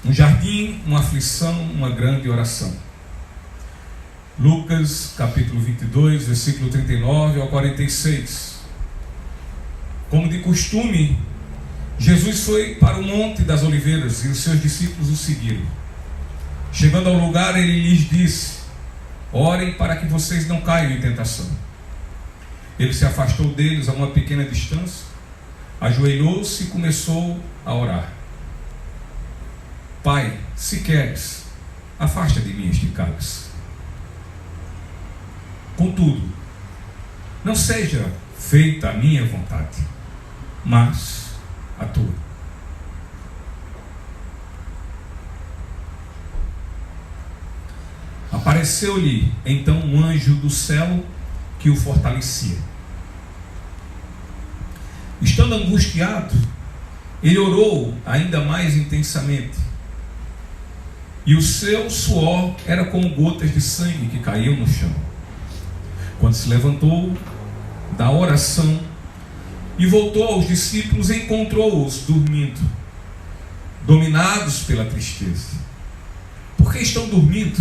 Um jardim, uma aflição, uma grande oração. Lucas capítulo 22, versículo 39 ao 46. Como de costume, Jesus foi para o Monte das Oliveiras e os seus discípulos o seguiram. Chegando ao lugar, ele lhes disse: orem para que vocês não caiam em tentação. Ele se afastou deles a uma pequena distância, ajoelhou-se e começou a orar. Pai, se queres, afasta de mim este cálice. Contudo, não seja feita a minha vontade, mas a tua. Apareceu-lhe então um anjo do céu que o fortalecia. Estando angustiado, ele orou ainda mais intensamente, e o seu suor era como gotas de sangue que caíam no chão. Quando se levantou da oração e voltou aos discípulos, encontrou-os dormindo, dominados pela tristeza. Por que estão dormindo?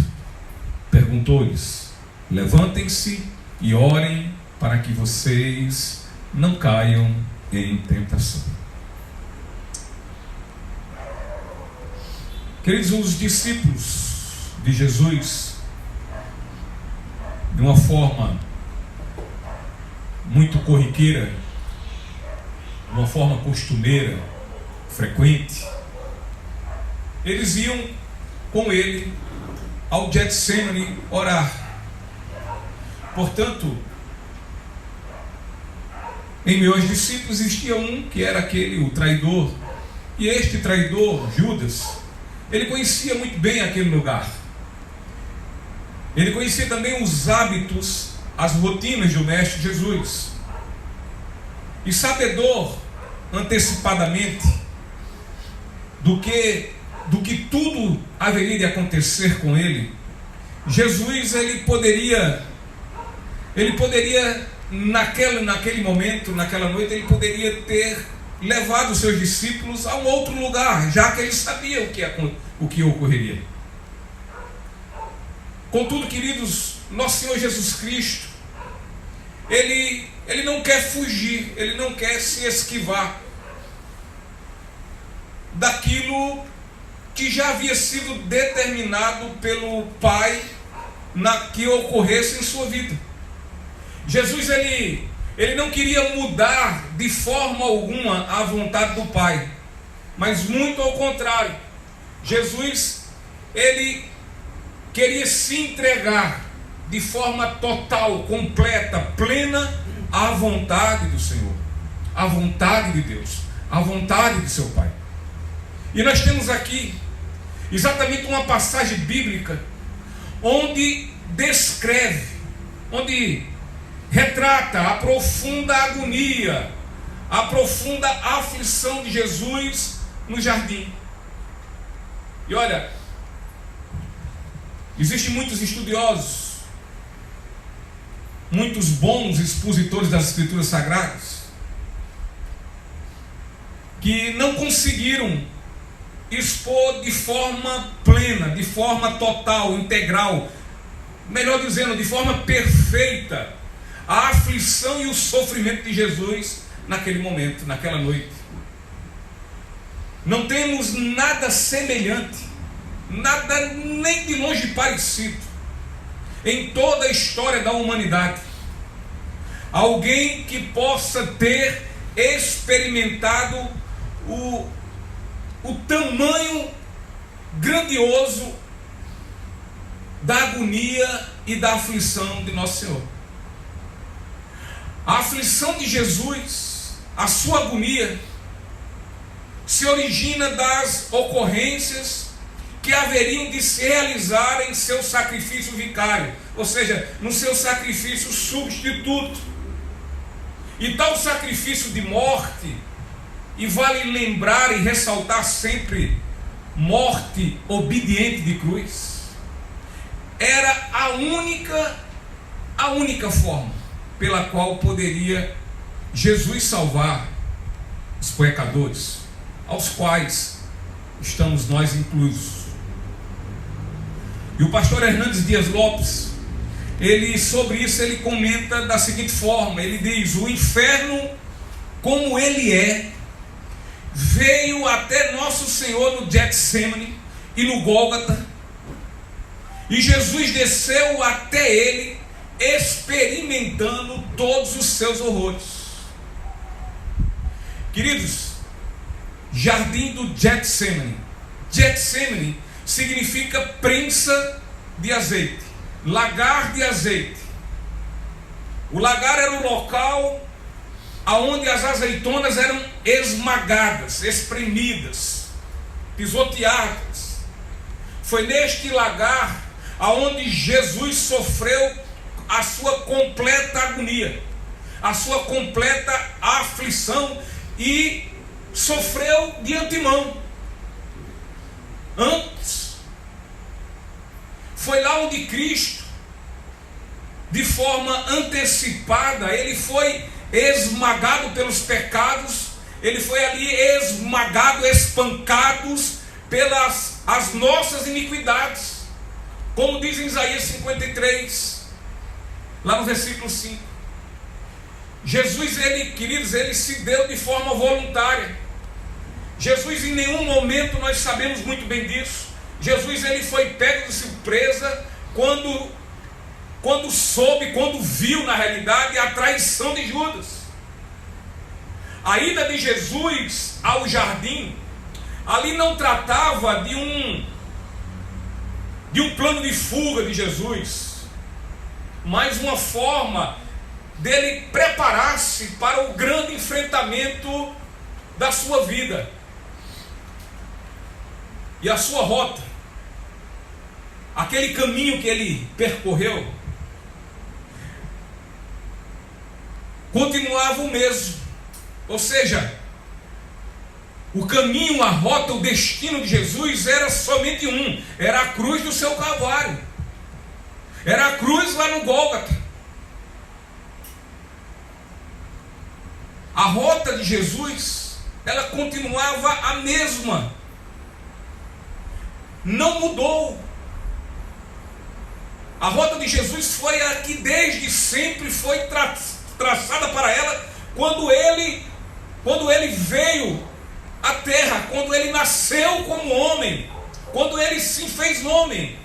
Perguntou-lhes. Levantem-se e orem para que vocês não caiam em tentação. Queridos, os discípulos de Jesus, de uma forma muito corriqueira, de uma forma costumeira, frequente, eles iam com ele ao Getsemane orar. Portanto, em meio aos discípulos existia um que era o traidor, e este traidor, Judas, ele conhecia muito bem aquele lugar. Ele conhecia também os hábitos, as rotinas do Mestre Jesus. E sabedor antecipadamente do que tudo haveria de acontecer com ele, Jesus ele poderia naquele momento, naquela noite, ele poderia ter levado os seus discípulos a um outro lugar, já que ele sabia o que ocorreria. Contudo, queridos, nosso Senhor Jesus Cristo, ele não quer fugir, ele não quer se esquivar daquilo que já havia sido determinado pelo Pai que ocorresse em sua vida. Jesus ele não queria mudar de forma alguma a vontade do Pai, mas muito ao contrário. Jesus ele queria se entregar de forma total, completa, plena à vontade do Senhor, à vontade de Deus, à vontade de seu Pai. E nós temos aqui exatamente uma passagem bíblica onde descreve, onde retrata a profunda agonia, a profunda aflição de Jesus no jardim. E olha, existem muitos estudiosos, muitos bons expositores das Escrituras Sagradas, que não conseguiram expor de forma plena, de forma total, integral, melhor dizendo, de forma perfeita, a aflição e o sofrimento de Jesus naquele momento, naquela noite. Não temos nada semelhante, nada nem de longe parecido em toda a história da humanidade. Alguém que possa ter experimentado o tamanho grandioso da agonia e da aflição de nosso Senhor. A aflição de Jesus, a sua agonia, se origina das ocorrências que haveriam de se realizar em seu sacrifício vicário, ou seja, no seu sacrifício substituto. E tal sacrifício de morte, e vale lembrar e ressaltar sempre, morte obediente de cruz, era a única forma pela qual poderia Jesus salvar os pecadores, aos quais estamos nós inclusos. E o pastor Hernandes Dias Lopes, sobre isso ele comenta da seguinte forma, ele diz: o inferno, como ele é, veio até nosso Senhor no Getsemane e no Gólgota, e Jesus desceu até ele, experimentando todos os seus horrores. Queridos, jardim do Getsemane. Getsemane significa prensa de azeite, lagar de azeite. O lagar era o local aonde as azeitonas eram esmagadas, espremidas, pisoteadas. Foi neste lagar aonde Jesus sofreu a sua completa agonia, a sua completa aflição, e sofreu de antemão. Antes, foi lá onde Cristo, de forma antecipada, ele foi esmagado pelos pecados, ele foi ali esmagado, espancados pelas as nossas iniquidades, como diz em Isaías 53, lá no versículo 5. Jesus, queridos, ele se deu de forma voluntária. Jesus, em nenhum momento, nós sabemos muito bem disso, Jesus, ele foi pego de surpresa quando soube, quando viu na realidade a traição de Judas. A ida de Jesus ao jardim, ali não tratava de um plano de fuga de Jesus, mas uma forma dele preparar-se para o grande enfrentamento da sua vida. E a sua rota, aquele caminho que ele percorreu, continuava o mesmo. Ou seja, o caminho, a rota, o destino de Jesus era somente um: era a cruz do seu Calvário, era a cruz lá no Gólgota. A rota de Jesus, ela continuava a mesma, não mudou. A rota de Jesus foi a que desde sempre foi traçada para ela quando ele veio à terra, quando ele nasceu como homem, quando ele se fez homem.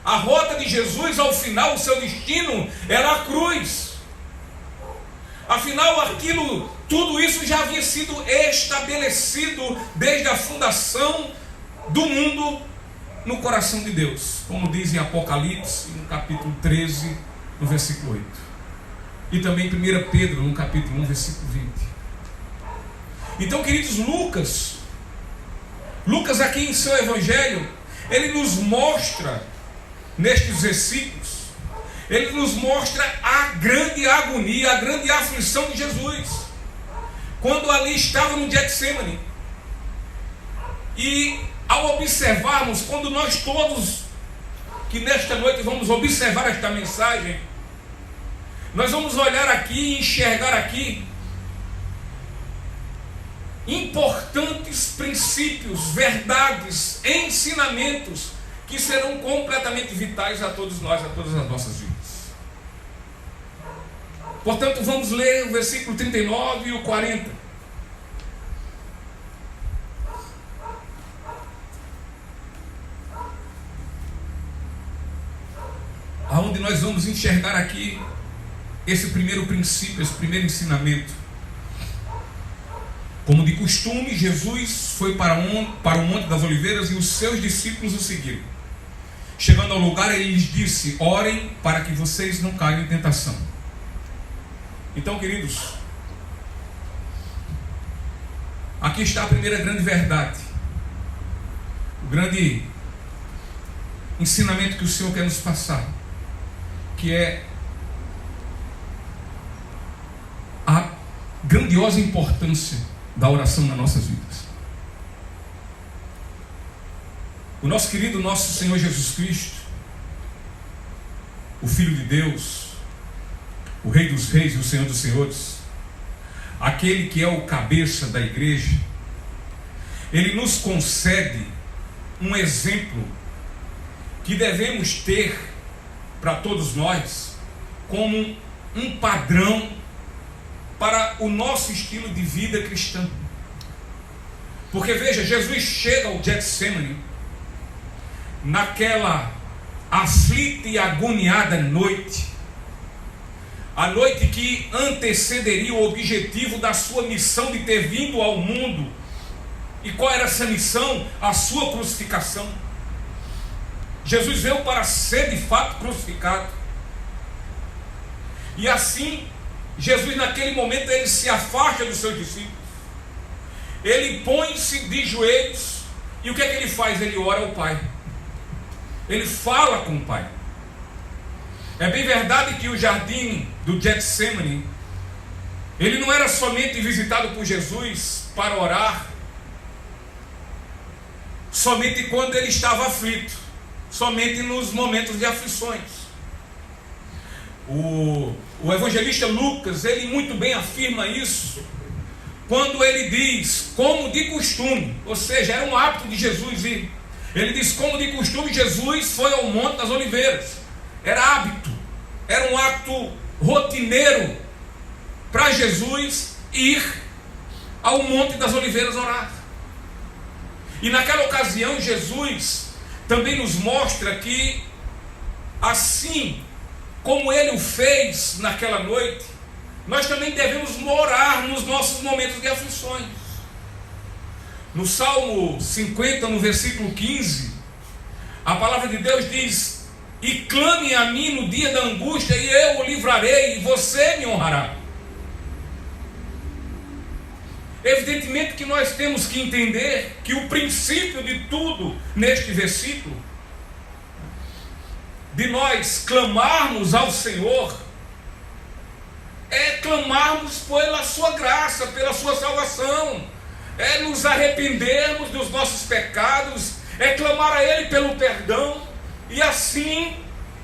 A rota de Jesus, ao final, o seu destino era a cruz. Afinal, tudo isso já havia sido estabelecido desde a fundação do mundo no coração de Deus, como diz em Apocalipse, no capítulo 13, no versículo 8. E também em 1 Pedro, no capítulo 1, versículo 20. Então, queridos, Lucas aqui em seu evangelho, ele nos mostra, nestes versículos, ele nos mostra a grande agonia, a grande aflição de Jesus, quando ali estava no Getsemane. E ao observarmos, quando nós todos que nesta noite vamos observar esta mensagem, nós vamos olhar aqui e enxergar aqui importantes princípios, verdades, ensinamentos que serão completamente vitais a todos nós, a todas as nossas vidas. Portanto, vamos ler o versículo 39 e o 40. Aonde nós vamos enxergar aqui esse primeiro princípio, esse primeiro ensinamento. Como de costume, Jesus foi para o Monte das Oliveiras e os seus discípulos o seguiram. Chegando ao lugar, ele lhes disse: orem para que vocês não caiam em tentação. Então, queridos, aqui está a primeira grande verdade, o grande ensinamento que o Senhor quer nos passar, que é a grandiosa importância da oração nas nossas vidas. O nosso querido, nosso Senhor Jesus Cristo, o Filho de Deus, o Rei dos Reis e o Senhor dos Senhores, aquele que é o cabeça da igreja, ele nos concede um exemplo que devemos ter para todos nós como um padrão para o nosso estilo de vida cristã. Porque veja, Jesus chega ao Getsemane naquela aflita e agoniada noite, a noite que antecederia o objetivo da sua missão de ter vindo ao mundo. E qual era essa missão? A sua crucificação. Jesus veio para ser de fato crucificado. E assim, Jesus naquele momento ele se afasta dos seus discípulos. Ele põe-se de joelhos. E o que é que ele faz? Ele ora ao Pai. Ele fala com o Pai. É bem verdade que o jardim do Getsemane, ele não era somente visitado por Jesus para orar, somente quando ele estava aflito, somente nos momentos de aflições. O evangelista Lucas, ele muito bem afirma isso, quando ele diz, como de costume, ou seja, era um hábito de Jesus ir. Ele diz, como de costume, Jesus foi ao Monte das Oliveiras. Era hábito, era um ato rotineiro para Jesus ir ao Monte das Oliveiras orar. E naquela ocasião Jesus também nos mostra que, assim como ele o fez naquela noite, nós também devemos orar nos nossos momentos de aflições. No Salmo 50, no versículo 15, a palavra de Deus diz: e clame a mim no dia da angústia, e eu o livrarei, e você me honrará. Evidentemente que nós temos que entender que o princípio de tudo neste versículo, de nós clamarmos ao Senhor, é clamarmos pela sua graça, pela sua salvação, é nos arrependermos dos nossos pecados, é clamar a Ele pelo perdão, e assim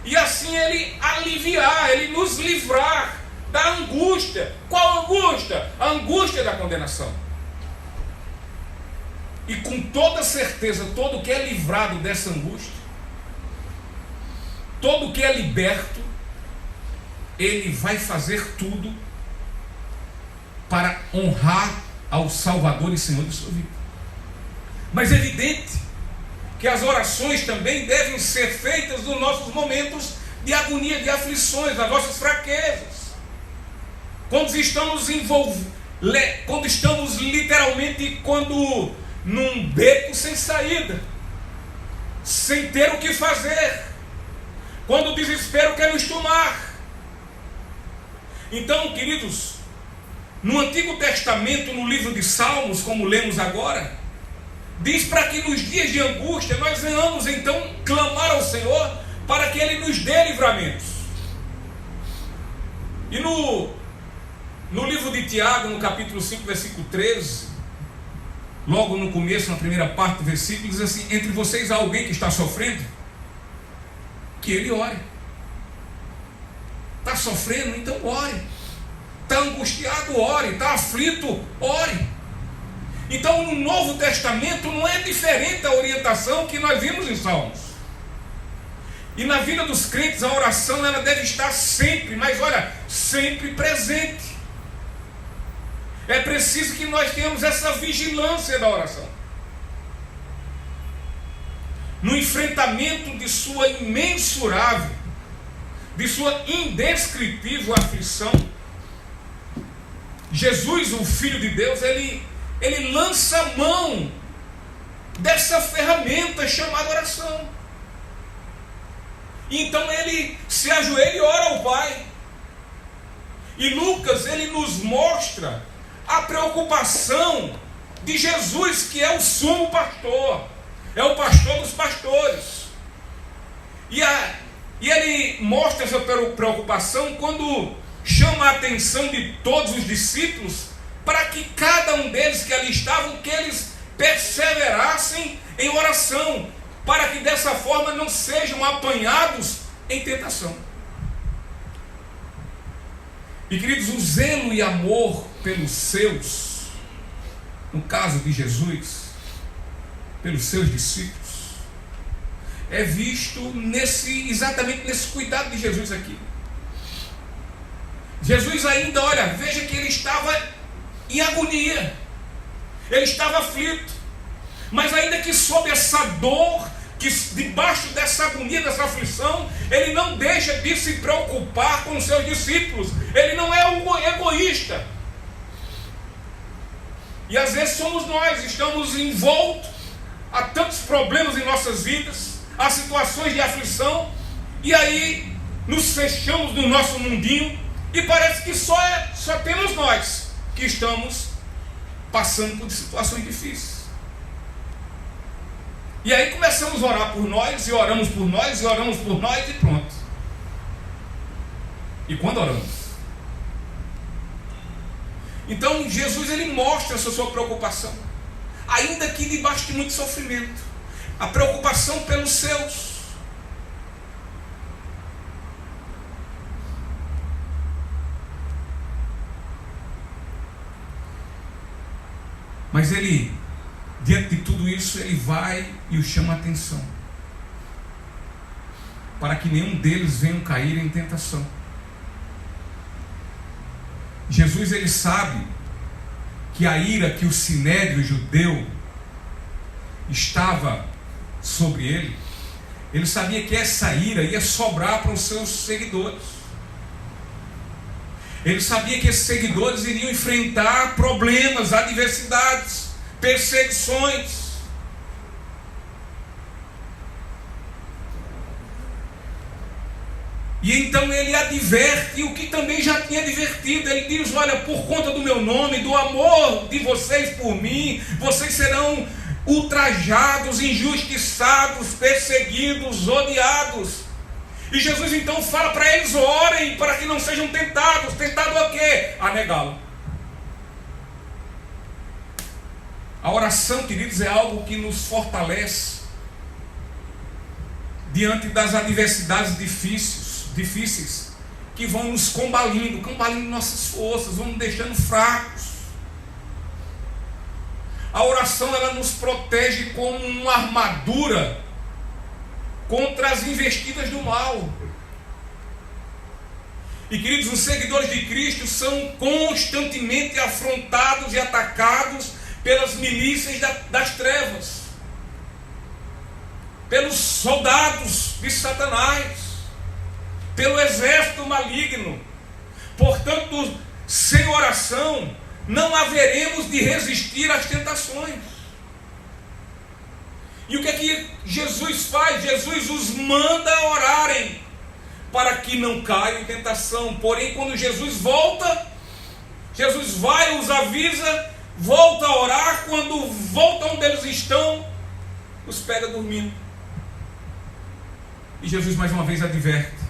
Ele aliviar, Ele nos livrar da angústia. Qual angústia? A angústia da condenação. E com toda certeza, todo que é livrado dessa angústia, todo que é liberto, ele vai fazer tudo para honrar ao Salvador e Senhor de sua vida. Mas é evidente que as orações também devem ser feitas nos nossos momentos de agonia, de aflições, nas nossas fraquezas. Quando estamos literalmente num beco sem saída, sem ter o que fazer, quando o desespero quer nos tomar. Então, queridos, no Antigo Testamento, no livro de Salmos, como lemos agora, diz para que nos dias de angústia nós venhamos então clamar ao Senhor para que Ele nos dê livramentos. E no livro de Tiago, no capítulo 5, versículo 13, logo no começo, na primeira parte do versículo, diz assim: entre vocês há alguém que está sofrendo? Que ele ore. Está sofrendo? Então ore. Está angustiado? Ore. Está aflito? Ore. Então no Novo Testamento não é diferente da orientação que nós vimos em Salmos. E na vida dos crentes a oração ela deve estar sempre, mas olha, sempre presente. É preciso que nós tenhamos essa vigilância da oração. No enfrentamento de sua imensurável, de sua indescritível aflição, Jesus, o Filho de Deus, ele lança mão dessa ferramenta chamada oração. Então ele se ajoelha e ora ao Pai. E Lucas, ele nos mostra a preocupação de Jesus, que é o sumo pastor, é o pastor dos pastores. E ele mostra essa preocupação quando chama a atenção de todos os discípulos para que cada um deles que ali estavam, que eles perseverassem em oração, para que dessa forma não sejam apanhados em tentação. E queridos, o zelo e amor pelos seus, no caso de Jesus, pelos seus discípulos é visto exatamente nesse cuidado de Jesus aqui. Jesus ainda, olha, veja que ele estava em agonia, ele estava aflito, mas ainda que sob essa dor, que debaixo dessa agonia, dessa aflição, ele não deixa de se preocupar com os seus discípulos. Ele não é um egoísta. E às vezes somos nós, estamos envoltos a tantos problemas em nossas vidas, a situações de aflição, e aí nos fechamos no nosso mundinho e parece que só temos nós que estamos passando por situações difíceis. E aí começamos a orar por nós, e oramos por nós, e oramos por nós, e pronto. E quando oramos? Então Jesus, ele mostra essa sua preocupação, ainda que debaixo de muito sofrimento, a preocupação pelos seus. Mas ele, diante de tudo isso, ele vai e os chama a atenção, para que nenhum deles venha cair em tentação. Jesus, ele sabe que a ira que o sinédrio judeu estava sobre ele, ele sabia que essa ira ia sobrar para os seus seguidores. Ele sabia que esses seguidores iriam enfrentar problemas, adversidades, perseguições. E então ele adverte o que também já tinha advertido. Ele diz: olha, por conta do meu nome, do amor de vocês por mim, vocês serão ultrajados, injustiçados, perseguidos, odiados. E Jesus então fala para eles: orem para que não sejam tentados. Tentado a quê? A negá-lo. A oração, queridos, é algo que nos fortalece diante das adversidades difíceis que vão nos combalindo nossas forças, vão nos deixando fracos. A oração, ela nos protege como uma armadura contra as investidas do mal. E, queridos, os seguidores de Cristo são constantemente afrontados e atacados pelas milícias das trevas, pelos soldados de Satanás, pelo exército maligno. Portanto, sem oração não haveremos de resistir às tentações. E o que é que Jesus faz? Jesus os manda orarem para que não caiam em tentação. Porém, quando Jesus volta, Jesus vai, os avisa, volta a orar. Quando volta onde eles estão, os pega dormindo. E Jesus mais uma vez adverte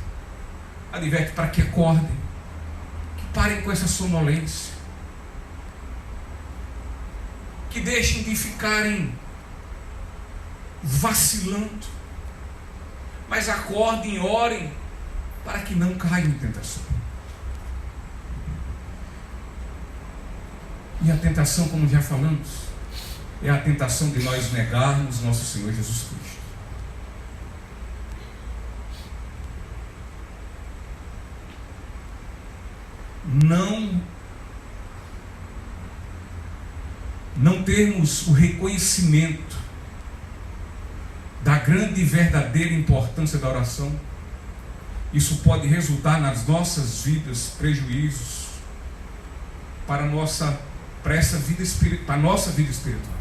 para que acordem, que parem com essa sonolência, que deixem de ficarem vacilando, mas acordem, orem, para que não caiam em tentação. E a tentação, como já falamos, é a tentação de nós negarmos nosso Senhor Jesus Cristo. Não termos o reconhecimento da grande e verdadeira importância da oração, isso pode resultar nas nossas vidas prejuízos para a nossa vida espiritual.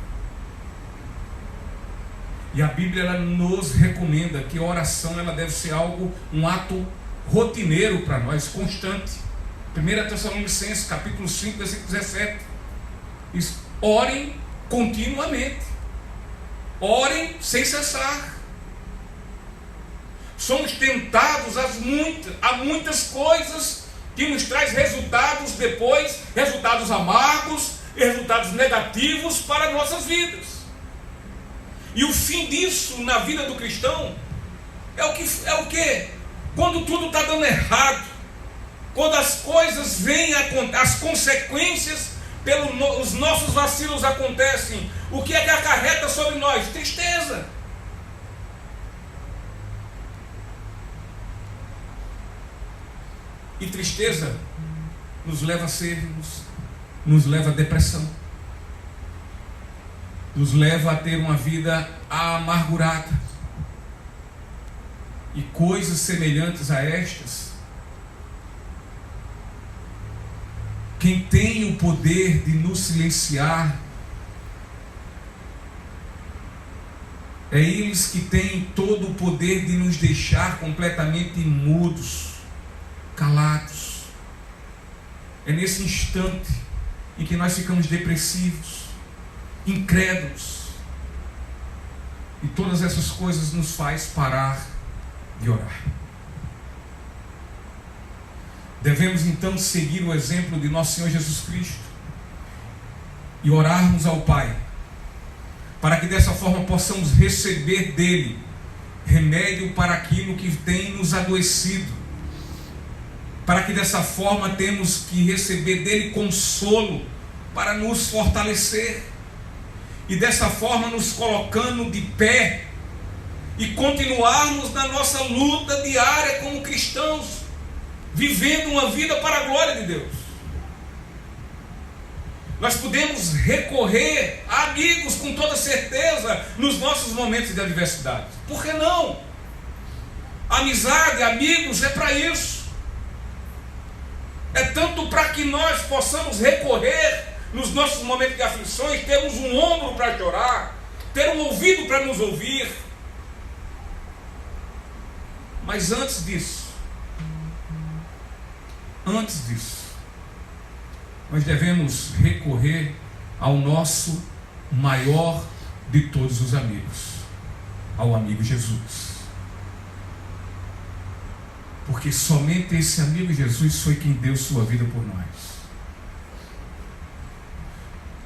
E a Bíblia, ela nos recomenda que a oração, ela deve ser um ato rotineiro para nós, constante. 1 Tessalonicenses, capítulo 5, versículo 17. Diz: orem continuamente. Orem sem cessar. Somos tentados a muitas coisas que nos traz resultados depois, resultados amargos, resultados negativos para nossas vidas. E o fim disso na vida do cristão é o que? Quando tudo está dando errado, quando as coisas vêm, as consequências os nossos vacilos acontecem, o que é que acarreta sobre nós? Tristeza. E tristeza nos leva a sermos, nos leva à depressão, nos leva a ter uma vida amargurada. E coisas semelhantes a estas, quem tem o poder de nos silenciar, é eles que têm todo o poder de nos deixar completamente mudos, calados. É nesse instante em que nós ficamos depressivos, incrédulos, e todas essas coisas nos faz parar de orar. Devemos então seguir o exemplo de nosso Senhor Jesus Cristo e orarmos ao Pai, para que dessa forma possamos receber dele remédio para aquilo que tem nos adoecido, para que dessa forma temos que receber dele consolo para nos fortalecer, e dessa forma nos colocando de pé e continuarmos na nossa luta diária como cristãos, vivendo uma vida para a glória de Deus. Nós podemos recorrer a amigos com toda certeza nos nossos momentos de adversidade. Por que não? Amizade, amigos, é para isso. É tanto para que nós possamos recorrer nos nossos momentos de aflições, termos um ombro para chorar, ter um ouvido para nos ouvir. Mas antes disso, nós devemos recorrer ao nosso maior de todos os amigos, ao amigo Jesus. Porque somente esse amigo Jesus foi quem deu sua vida por nós.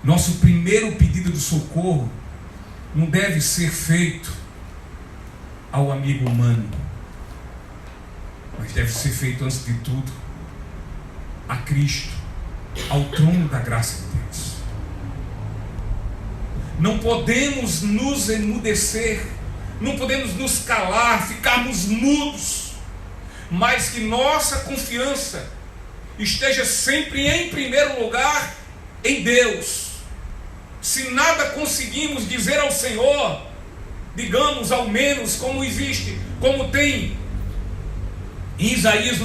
Nosso primeiro pedido de socorro não deve ser feito ao amigo humano, mas deve ser feito antes de tudo a Cristo, ao trono da graça de Deus. Não podemos nos emudecer, não podemos nos calar, ficarmos mudos, mas que nossa confiança esteja sempre em primeiro lugar em Deus. Se nada conseguimos dizer ao Senhor, digamos ao menos como existe, como tem em Isaías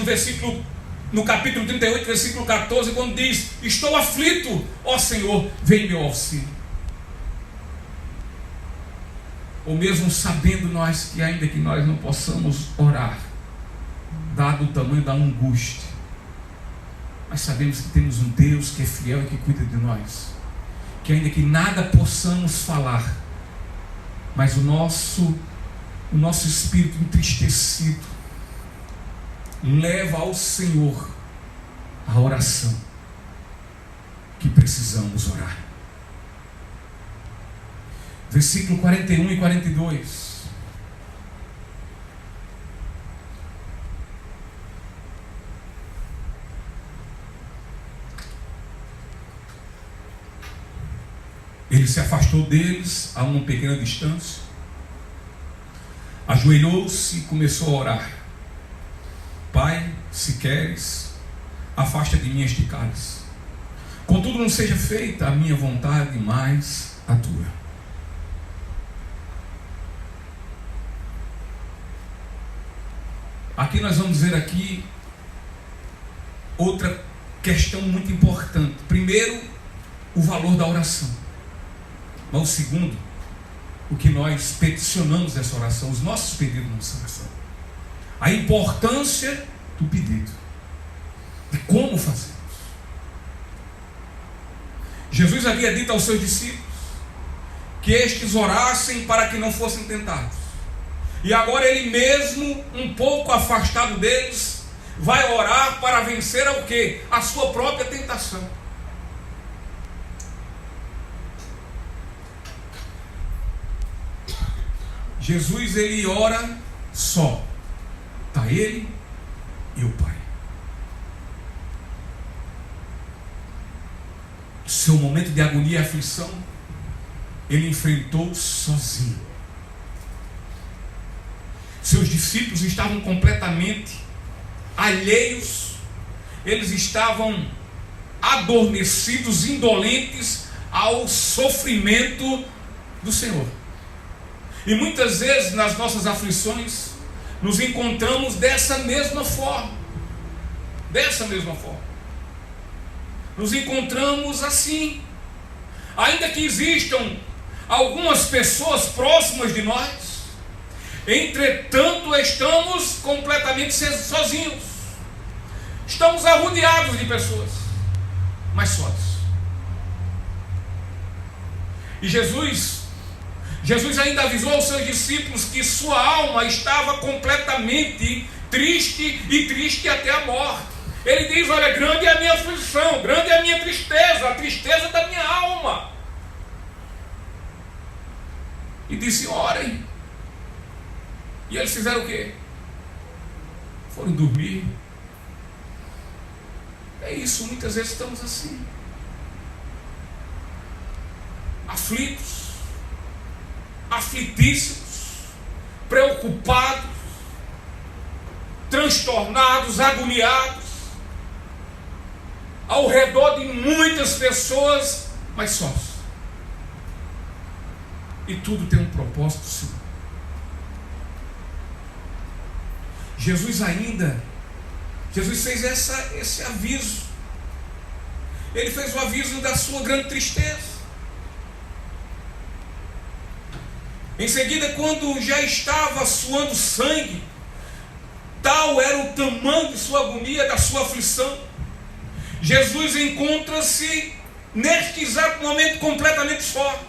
no capítulo 38, versículo 14, quando diz: estou aflito, ó Senhor, vem meu auxílio. Ou mesmo sabendo nós que ainda que nós não possamos orar, dado o tamanho da angústia, mas sabemos que temos um Deus que é fiel e que cuida de nós, que ainda que nada possamos falar, mas o nosso espírito entristecido leva ao Senhor a oração que precisamos orar. Versículo 41 e 42. Ele se afastou deles a uma pequena distância, ajoelhou-se e começou a orar: Pai, se queres, afasta de mim este cálice. Contudo, não seja feita a minha vontade, mas a tua. Aqui nós vamos ver aqui outra questão muito importante. Primeiro, o valor da oração. Mas o segundo, o que nós peticionamos nessa oração, os nossos pedidos nessa oração. A importância do pedido, de como fazemos. Jesus havia dito aos seus discípulos que estes orassem para que não fossem tentados. E agora ele mesmo, um pouco afastado deles, vai orar para vencer o quê? A sua própria tentação. Jesus, ele ora só. Está ele e o Pai. Seu momento de agonia e aflição, ele enfrentou sozinho. Seus discípulos estavam completamente alheios, eles estavam adormecidos, indolentes ao sofrimento do Senhor. E muitas vezes nas nossas aflições nos encontramos dessa mesma forma. Nos encontramos assim. Ainda que existam algumas pessoas próximas de nós, entretanto estamos completamente sozinhos. Estamos arrodeados de pessoas, mas sós. E Jesus ainda avisou aos seus discípulos que sua alma estava completamente triste, e triste até a morte. Ele diz: olha, grande é a minha aflição, grande é a minha tristeza, a tristeza da minha alma. E disse: orem. E eles fizeram o quê? Foram dormir. É isso, muitas vezes estamos assim, aflitos, aflitíssimos, preocupados, transtornados, agoniados, ao redor de muitas pessoas, mas sós. E tudo tem um propósito, sim. Jesus fez esse aviso. Ele fez o aviso da sua grande tristeza. Em seguida, quando já estava suando sangue, tal era o tamanho de sua agonia, da sua aflição, Jesus encontra-se neste exato momento completamente só.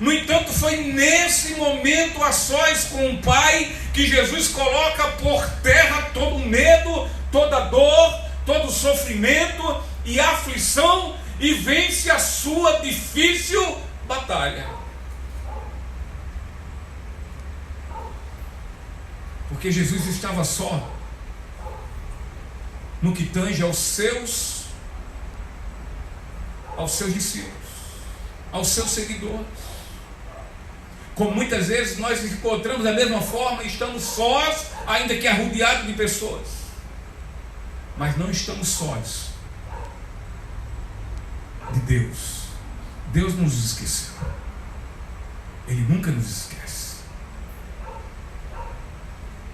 No entanto, foi nesse momento a sós com o Pai que Jesus coloca por terra todo o medo, toda a dor, todo o sofrimento e a aflição, e vence a sua difícil batalha. Porque Jesus estava só no que tange aos seus discípulos, aos seus seguidores. Como muitas vezes nós nos encontramos da mesma forma, estamos sós, ainda que arrodeados de pessoas, mas não estamos sós de Deus. Deus não nos esqueceu. Ele nunca nos esquece.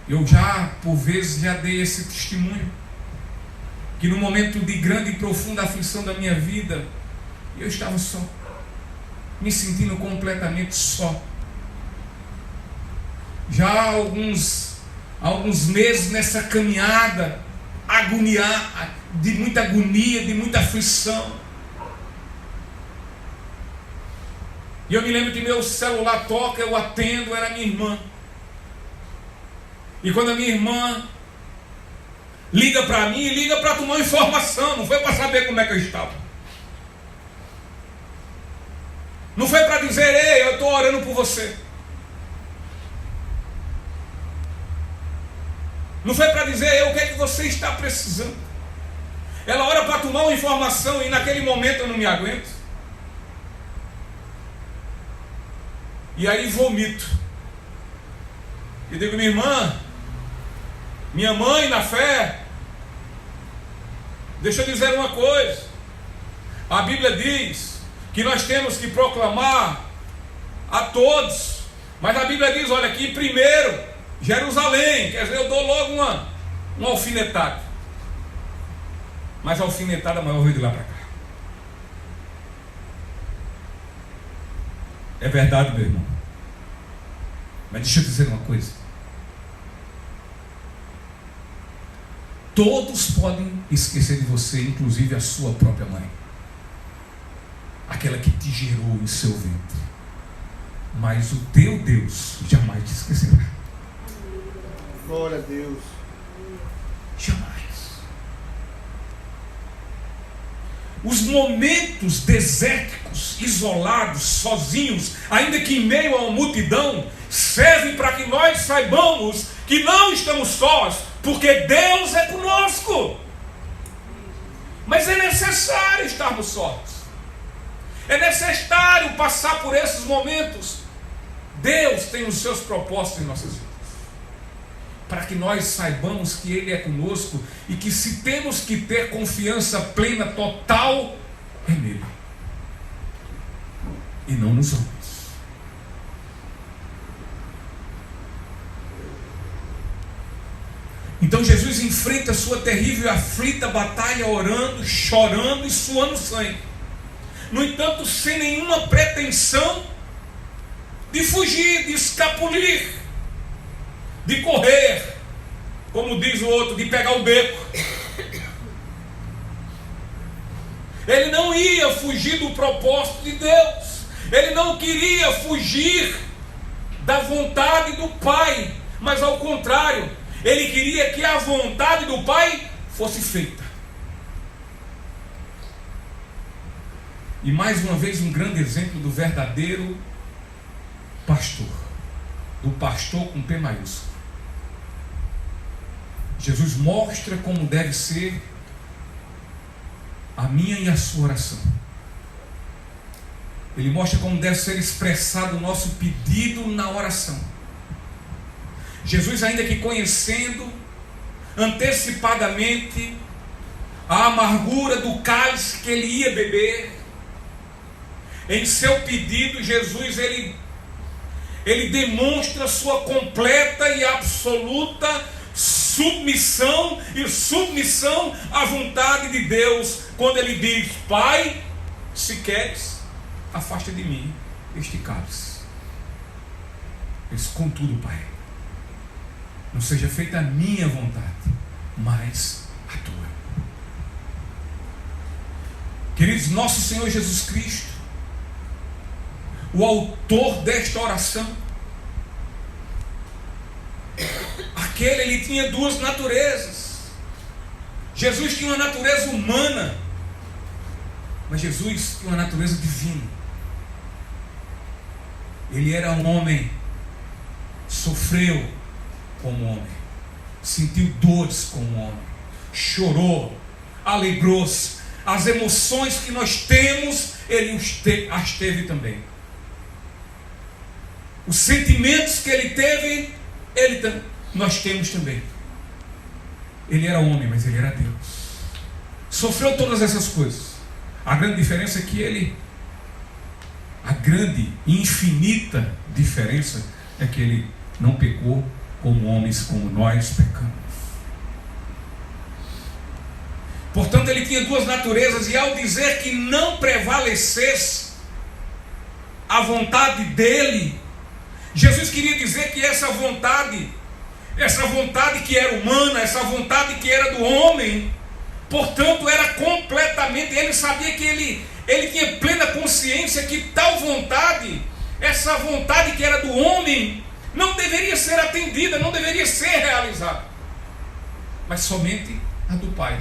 Eu por vezes dei esse testemunho, que no momento de grande e profunda aflição da minha vida, eu estava só, me sentindo completamente só. Já há alguns meses nessa caminhada, de muita agonia, de muita aflição. E eu me lembro que meu celular toca, eu atendo, era minha irmã. E quando a minha irmã liga para mim, liga para tomar informação, não foi para saber como é que eu estava. Não foi para dizer: ei, eu estou orando por você. Não foi para dizer: o que é que você está precisando. Ela ora para tomar uma informação, e naquele momento eu não me aguento. E aí vomito. E digo: minha irmã, minha mãe na fé, deixa eu dizer uma coisa. A Bíblia diz que nós temos que proclamar a todos, mas a Bíblia diz: olha aqui, primeiro Jerusalém. Quer dizer, eu dou logo uma alfinetada. Mas a alfinetada maior veio de lá para cá. É verdade, meu irmão. Mas deixa eu dizer uma coisa. Todos podem esquecer de você, inclusive a sua própria mãe, aquela que te gerou em seu ventre. Mas o teu Deus jamais te esquecerá. Glória a Deus. Jamais. Os momentos desérticos, isolados, sozinhos, ainda que em meio a uma multidão, servem para que nós saibamos que não estamos sós, porque Deus é conosco. Mas é necessário estarmos sós. É necessário passar por esses momentos. Deus tem os seus propósitos em nossas vidas, para que nós saibamos que Ele é conosco e que se temos que ter confiança plena, total, é nele e não nos homens. Então Jesus enfrenta a sua terrível e aflita batalha orando, chorando e suando sangue. No entanto, sem nenhuma pretensão de fugir, de escapulir, de correr, como diz o outro, de pegar o beco. Ele não ia fugir do propósito de Deus. Ele não queria fugir da vontade do Pai, mas ao contrário, ele queria que a vontade do Pai fosse feita. E mais uma vez um grande exemplo do verdadeiro pastor, do pastor com P maiúsculo. Jesus mostra como deve ser a minha e a sua oração. Ele mostra como deve ser expressado o nosso pedido na oração. Jesus, ainda que conhecendo antecipadamente a amargura do cálice que ele ia beber, em seu pedido, Jesus ele demonstra sua completa e absoluta submissão à vontade de Deus, quando ele diz: Pai, se queres, afasta de mim este cálice. Mas contudo, Pai, não seja feita a minha vontade, mas a tua. Queridos, nosso Senhor Jesus Cristo, o autor desta oração, ele tinha duas naturezas. Jesus tinha uma natureza humana, mas Jesus tinha uma natureza divina. Ele era um homem, sofreu como homem, sentiu dores como homem, chorou, alegrou-se. As emoções que nós temos, ele as teve também. Os sentimentos que ele teve, nós temos também. Ele era homem, mas ele era Deus. Sofreu todas essas coisas. A grande diferença é que a grande e infinita diferença é que ele não pecou como homens como nós pecamos. Portanto, ele tinha duas naturezas, e ao dizer que não prevalecesse a vontade dele, Jesus queria dizer que essa vontade que era humana, essa vontade que era do homem, portanto era completamente, ele sabia que ele tinha plena consciência que tal vontade, essa vontade que era do homem, não deveria ser atendida, não deveria ser realizada, mas somente a do Pai.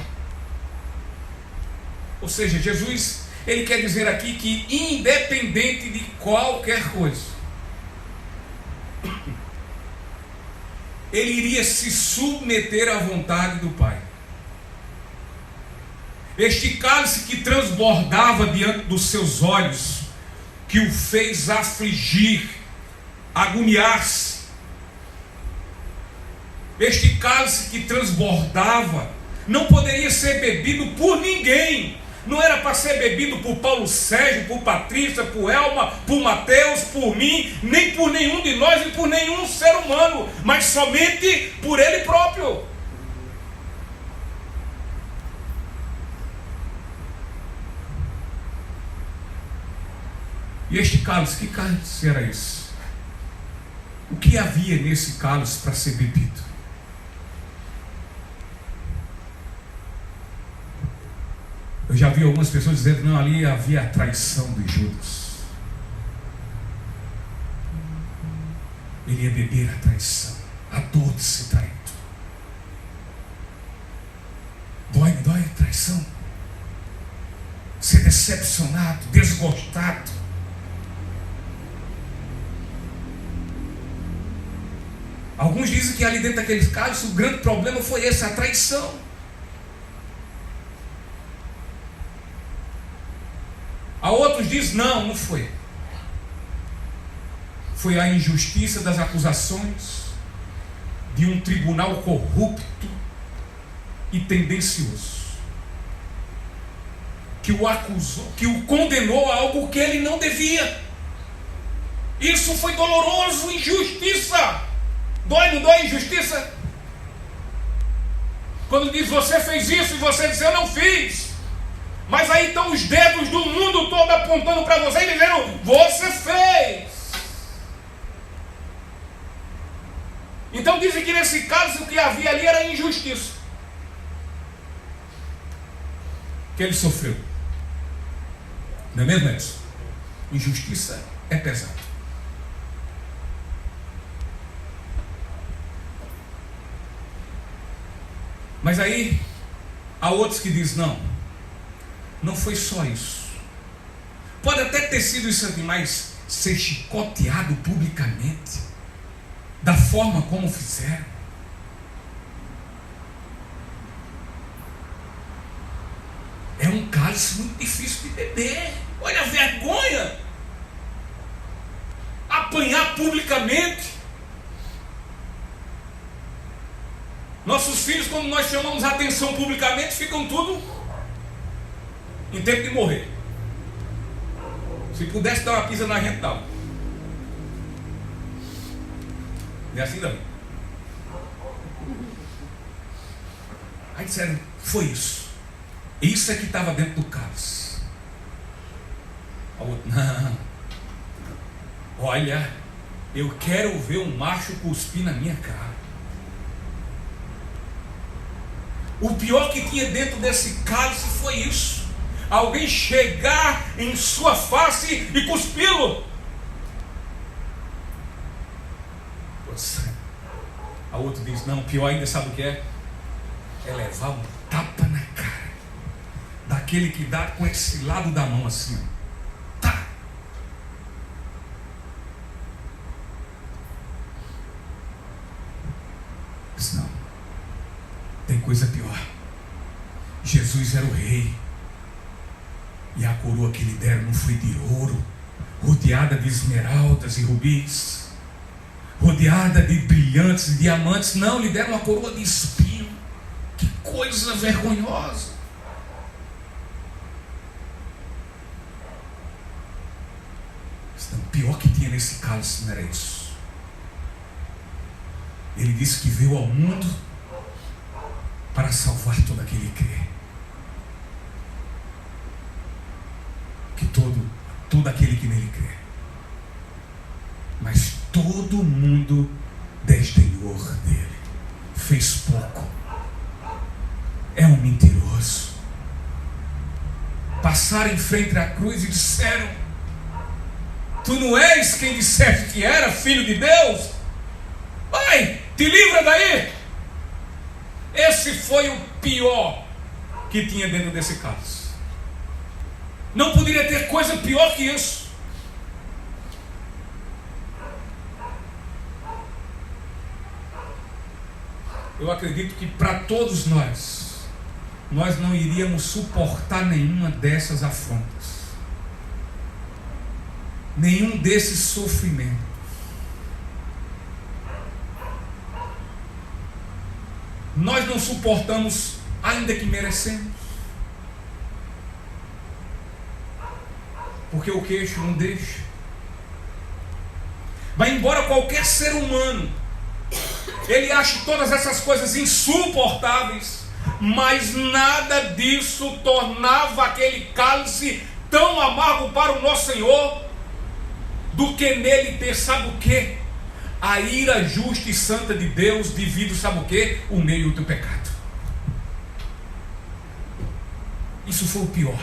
Ou seja, Jesus, ele quer dizer aqui que independente de qualquer coisa, ele iria se submeter à vontade do Pai. Este cálice que transbordava diante dos seus olhos, que o fez afligir, agoniar-se, este cálice que transbordava, não poderia ser bebido por ninguém. Não era para ser bebido por Paulo Sérgio, por Patrícia, por Elma, por Mateus, por mim, nem por nenhum de nós e por nenhum ser humano, mas somente por ele próprio. E este cálice, que cálice era esse? O que havia nesse cálice para ser bebido? Eu já vi algumas pessoas dizendo que não, ali havia a traição de Judas. Ele ia beber a traição, a dor de ser traído. Dói a traição. Ser decepcionado, desgostado. Alguns dizem que ali dentro daqueles cálices o grande problema foi esse, a traição. Há outros Deus diz: não, não foi. Foi a injustiça das acusações de um tribunal corrupto e tendencioso, que o acusou, que o condenou a algo que ele não devia. Isso foi doloroso, injustiça. Dói, não dói injustiça? Quando diz: você fez isso, e você diz: eu não fiz. Mas aí estão os dedos do mundo todo apontando para você e dizendo: você fez. Então dizem que nesse caso o que havia ali era injustiça que ele sofreu. Não é mesmo, Edson? Injustiça é pesado. Mas aí há outros que dizem: não, não foi só isso. Pode até ter sido isso aqui, mas ser chicoteado publicamente, da forma como fizeram, é um cálice muito difícil de beber. Olha a vergonha. Apanhar publicamente. Nossos filhos, quando nós chamamos a atenção publicamente, ficam tudo em tempo de morrer. Se pudesse dar uma pisa na gente, dava. Não é assim não. Aí disseram: foi isso. Isso é que estava dentro do cálice. A outra: não. Olha, eu quero ver um macho cuspir na minha cara. O pior que tinha dentro desse cálice foi isso: alguém chegar em sua face e cuspi-lo. A outra diz: não, pior ainda, sabe o que é? É levar um tapa na cara daquele que dá com esse lado da mão assim, ó. Tá. Diz: não, tem coisa pior. Jesus era o rei, e a coroa que lhe deram não foi de ouro, rodeada de esmeraldas e rubis, rodeada de brilhantes diamantes. Não, lhe deram uma coroa de espinho. Que coisa vergonhosa. O pior que tinha nesse cálice não era isso. Ele disse que veio ao mundo para salvar todo aquele que crê. Que todo aquele que nele crê. Mas todo mundo desdenhou dele, fez pouco, é um mentiroso. Passaram em frente à cruz e disseram: tu não és quem disseste que era, filho de Deus? Vai, te livra daí. Esse foi o pior que tinha dentro desse cálice. Não poderia ter coisa pior que isso. Eu acredito que para todos nós não iríamos suportar nenhuma dessas afrontas, nenhum desses sofrimentos. Nós não suportamos, ainda que merecemos, porque o queixo não deixa. Mas embora qualquer ser humano ele ache todas essas coisas insuportáveis, mas nada disso tornava aquele cálice tão amargo para o nosso Senhor, do que nele ter, sabe o que? A ira justa e santa de Deus devido, sabe o que? O meio do pecado. Isso foi o pior.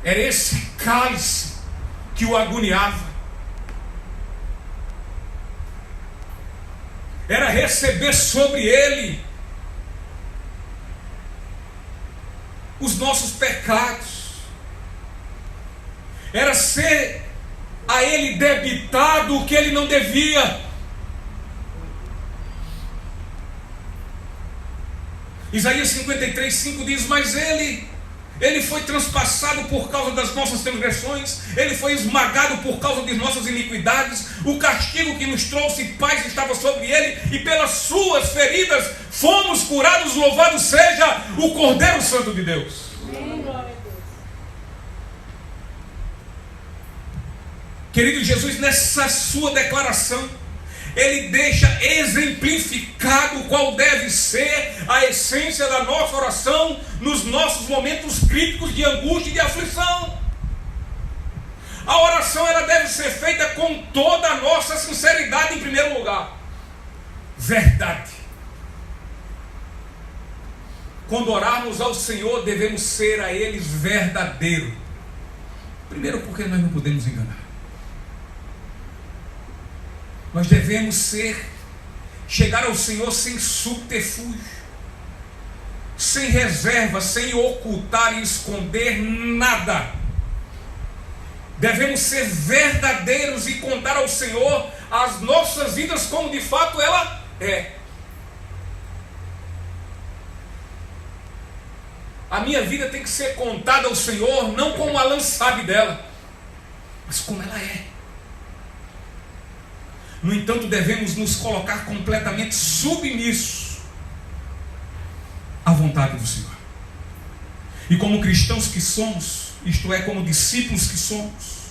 Era esse cálice que o agoniava. Era receber sobre ele os nossos pecados. Era ser a ele debitado o que ele não devia. Isaías 53:5 diz: mas ele Ele foi transpassado por causa das nossas transgressões, ele foi esmagado por causa de nossas iniquidades. O castigo que nos trouxe paz estava sobre ele, e pelas suas feridas fomos curados. Louvado seja o Cordeiro Santo de Deus. Querido, Jesus, nessa sua declaração, ele deixa exemplificado qual deve ser a essência da nossa oração nos nossos momentos críticos de angústia e de aflição. A oração, ela deve ser feita com toda a nossa sinceridade em primeiro lugar. Verdade. Quando orarmos ao Senhor, devemos ser a Ele verdadeiro. Primeiro, porque nós não podemos enganar. Nós devemos chegar ao Senhor sem subterfúgio, sem reserva, sem ocultar e esconder nada. Devemos ser verdadeiros e contar ao Senhor as nossas vidas como de fato ela é. A minha vida tem que ser contada ao Senhor não como o Alan sabe dela, mas como ela é. No entanto, devemos nos colocar completamente submissos à vontade do Senhor. E como cristãos que somos, isto é, como discípulos que somos,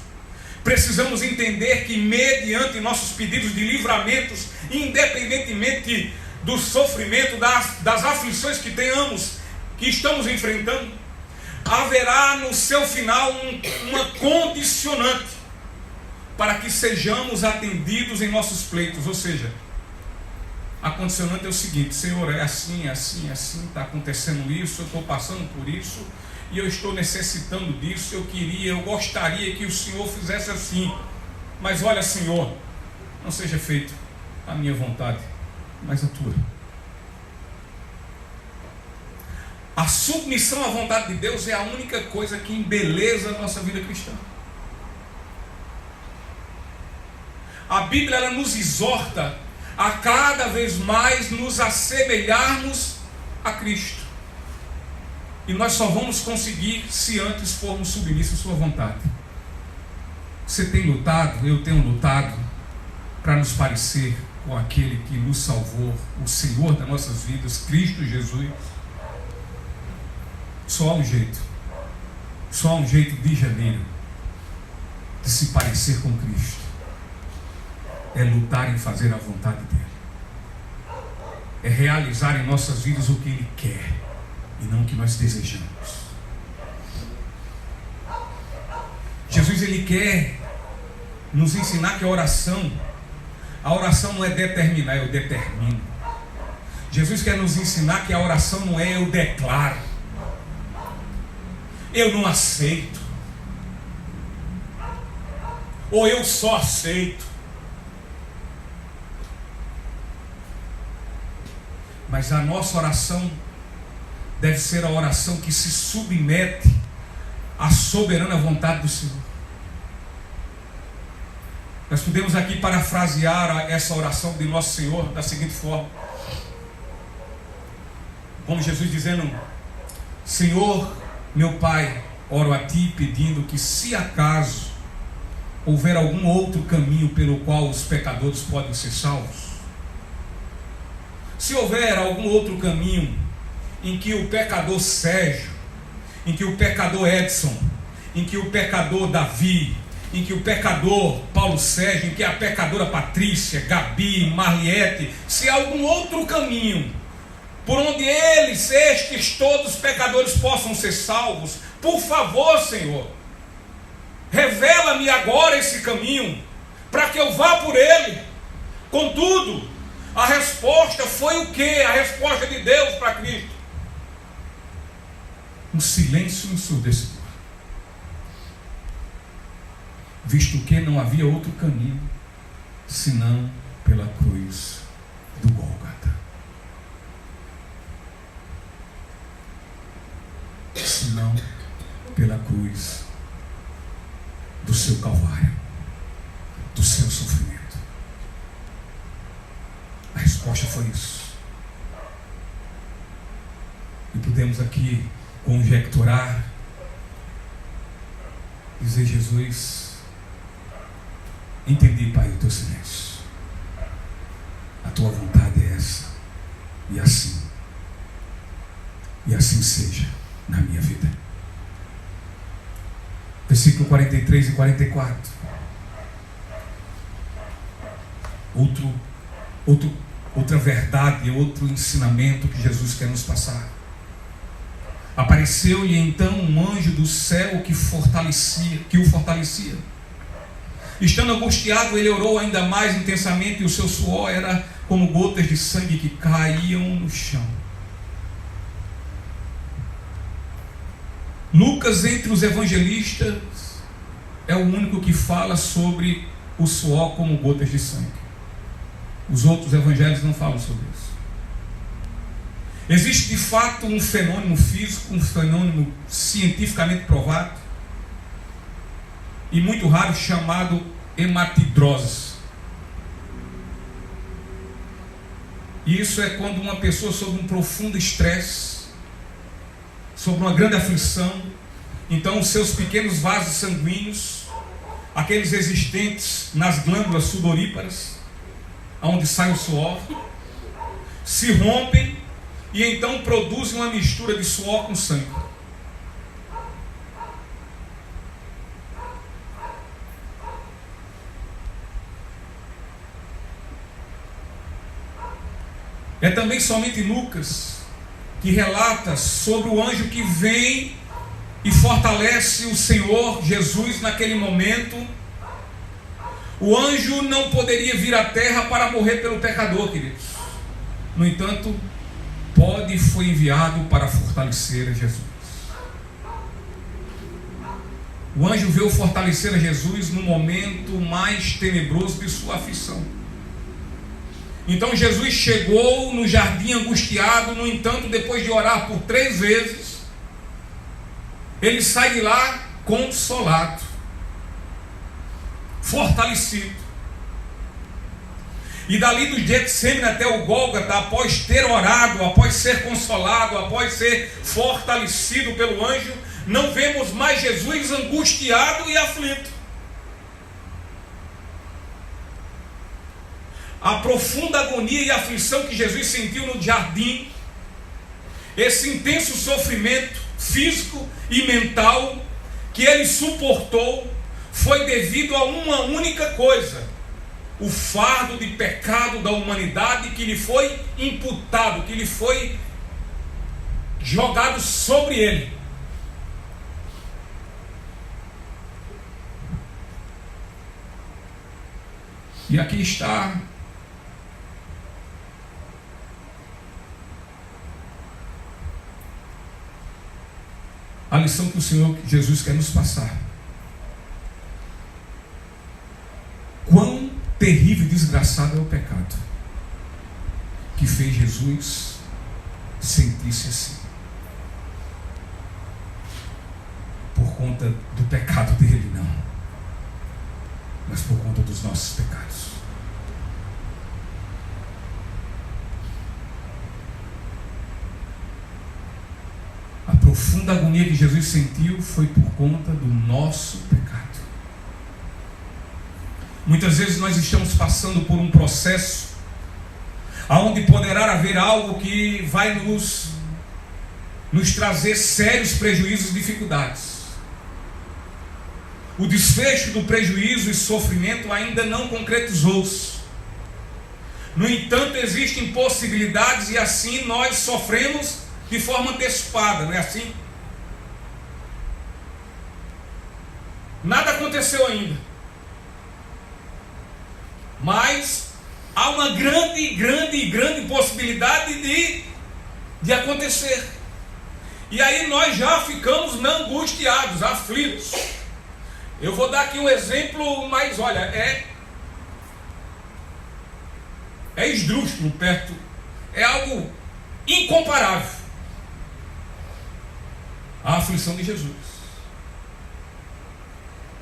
precisamos entender que mediante nossos pedidos de livramentos, independentemente do sofrimento, das aflições que estamos enfrentando, haverá no seu final uma condicionante para que sejamos atendidos em nossos pleitos. Ou seja, a condicionante é o seguinte: Senhor, é assim, assim, assim, está acontecendo isso, eu estou passando por isso, e eu estou necessitando disso, eu gostaria que o Senhor fizesse assim, mas olha, Senhor, não seja feito a minha vontade, mas a tua. A submissão à vontade de Deus é a única coisa que embeleza a nossa vida cristã. A Bíblia, ela nos exorta a cada vez mais nos assemelharmos a Cristo. E nós só vamos conseguir se antes formos submissos à sua vontade. Você tem lutado, eu tenho lutado para nos parecer com aquele que nos salvou, o Senhor das nossas vidas, Cristo Jesus. Só há um jeito de janeiro de se parecer com Cristo. É lutar em fazer a vontade dele. É realizar em nossas vidas o que ele quer e não o que nós desejamos. Jesus, ele quer nos ensinar que a oração não é determinar, eu determino. Jesus quer nos ensinar que a oração não é eu declaro, eu não aceito, ou eu só aceito. Mas a nossa oração deve ser a oração que se submete à soberana vontade do Senhor. Nós podemos aqui parafrasear essa oração de nosso Senhor da seguinte forma: como Jesus dizendo: Senhor, meu Pai, oro a Ti pedindo que, se acaso houver algum outro caminho pelo qual os pecadores podem ser salvos, se houver algum outro caminho em que o pecador Sérgio, em que o pecador Edson, em que o pecador Davi, em que o pecador Paulo Sérgio, em que a pecadora Patrícia, Gabi, Mariette, se há algum outro caminho por onde estes todos pecadores possam ser salvos, por favor, Senhor, revela-me agora esse caminho, para que eu vá por ele. Contudo, a resposta foi o quê? A resposta de Deus para Cristo: um silêncio ensurdecedor, visto que não havia outro caminho senão pela cruz do Gólgota, senão pela cruz do seu Calvário, do seu sofrimento. A resposta foi isso. E podemos aqui conjecturar Dizer: Jesus, entendi, Pai, o teu silêncio. A tua vontade é essa. E assim seja na minha vida. Versículo 43 e 44. Outra verdade, outro ensinamento que Jesus quer nos passar. Apareceu-lhe então um anjo do céu que o fortalecia. Estando angustiado, ele orou ainda mais intensamente, e o seu suor era como gotas de sangue que caíam no chão. Lucas, entre os evangelistas, é o único que fala sobre o suor como gotas de sangue. Os outros evangelhos não falam sobre isso. Existe de fato um fenômeno físico, um fenômeno cientificamente provado e muito raro, chamado hematidrose. E isso é quando uma pessoa, sob um profundo estresse, sob uma grande aflição, então os seus pequenos vasos sanguíneos, aqueles existentes nas glândulas sudoríparas, onde sai o suor, se rompem e então produzem uma mistura de suor com sangue. É também somente Lucas que relata sobre o anjo que vem e fortalece o Senhor Jesus naquele momento. O anjo não poderia vir à terra para morrer pelo pecador, queridos. No entanto, pode e foi enviado para fortalecer a Jesus. O anjo veio fortalecer a Jesus no momento mais tenebroso de sua aflição. Então Jesus chegou no jardim angustiado. No entanto, depois de orar por 3 vezes, ele sai de lá consolado, fortalecido. E dali do Getsêmani até o Gólgota, após ter orado, após ser consolado, após ser fortalecido pelo anjo, não vemos mais Jesus angustiado e aflito. A profunda agonia e aflição que Jesus sentiu no jardim, esse intenso sofrimento físico e mental que ele suportou, foi devido a uma única coisa: o fardo de pecado da humanidade que lhe foi imputado, que lhe foi jogado sobre ele. E aqui está a lição que o Senhor Jesus quer nos passar. Quão terrível e desgraçado é o pecado que fez Jesus sentir-se assim, por conta do pecado dele, não, mas por conta dos nossos pecados. A profunda agonia que Jesus sentiu foi por conta do nosso pecado. Muitas vezes nós estamos passando por um processo onde poderá haver algo que vai nos trazer sérios prejuízos e dificuldades. O desfecho do prejuízo e sofrimento ainda não concretizou-se. No entanto, existem possibilidades e assim nós sofremos de forma antecipada, não é assim? Nada aconteceu ainda, mas há uma grande possibilidade de acontecer. E aí nós já ficamos angustiados, aflitos. Eu vou dar aqui um exemplo, mas olha, é esdrúxulo perto, é algo incomparável à aflição de Jesus.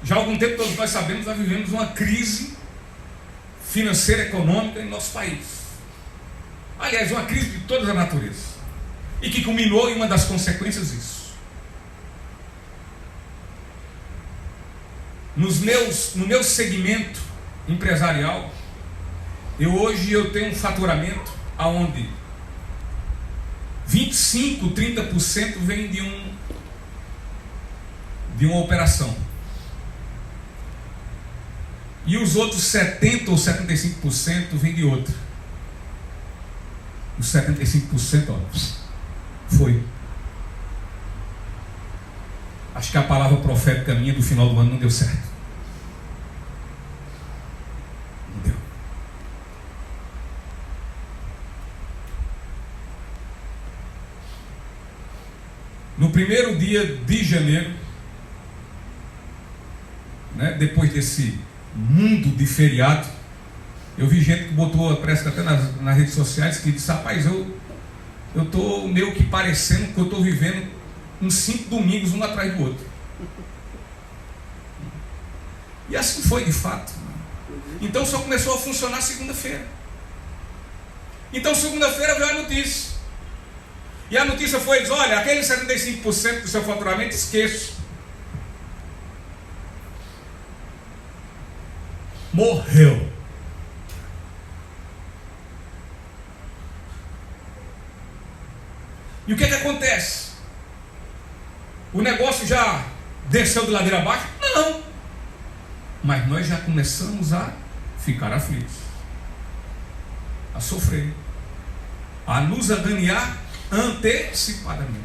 Já há algum tempo todos nós sabemos, nós vivemos uma crise financeira e econômica em nosso país. Aliás, uma crise de toda a natureza, e que culminou em uma das consequências disso. no meu segmento empresarial, hoje eu tenho um faturamento aonde 25, 30% vem de uma operação. E os outros 70 ou 75% vem de outra. Os 75%, foi. Acho que a palavra profética minha do final do ano não deu certo. Não deu. No primeiro dia de janeiro, depois desse mundo de feriado, eu vi gente que botou, parece que até nas redes sociais, que disse: rapaz, eu estou meio que parecendo que eu estou vivendo uns 5 domingos um atrás do outro. E assim foi de fato. Então só começou a funcionar segunda-feira. Então segunda-feira veio a notícia. E a notícia foi: diz, olha, aqueles 75% do seu faturamento, esqueço. Morreu. E o que acontece? O negócio já desceu de ladeira abaixo? Não. Mas nós já começamos a ficar aflitos, a sofrer, a nos agoniar antecipadamente.